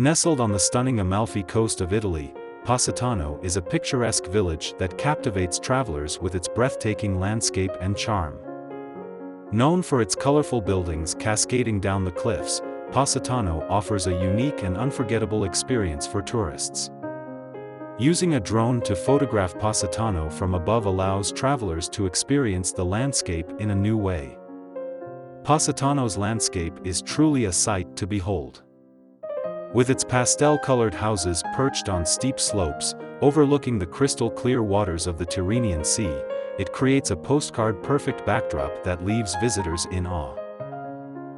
Nestled on the stunning Amalfi coast of Italy, Positano is a picturesque village that captivates travelers with its breathtaking landscape and charm. Known for its colorful buildings cascading down the cliffs, Positano offers a unique and unforgettable experience for tourists. Using a drone to photograph Positano from above allows travelers to experience the landscape in a new way. Positano's landscape is truly a sight to behold. With its pastel-colored houses perched on steep slopes, overlooking the crystal-clear waters of the Tyrrhenian Sea, it creates a postcard-perfect backdrop that leaves visitors in awe.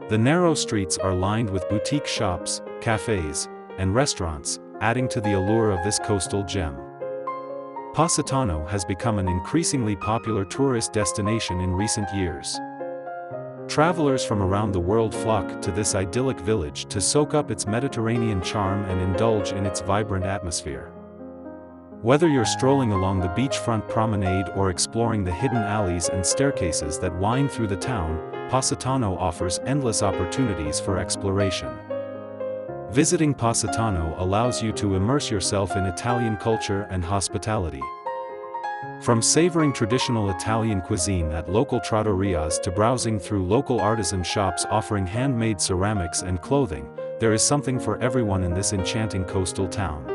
The narrow streets are lined with boutique shops, cafes, and restaurants, adding to the allure of this coastal gem. Positano has become an increasingly popular tourist destination in recent years. Travelers from around the world flock to this idyllic village to soak up its Mediterranean charm and indulge in its vibrant atmosphere. Whether you're strolling along the beachfront promenade or exploring the hidden alleys and staircases that wind through the town, Positano offers endless opportunities for exploration. Visiting Positano allows you to immerse yourself in Italian culture and hospitality. From savoring traditional Italian cuisine at local trattorias to browsing through local artisan shops offering handmade ceramics and clothing, there is something for everyone in this enchanting coastal town.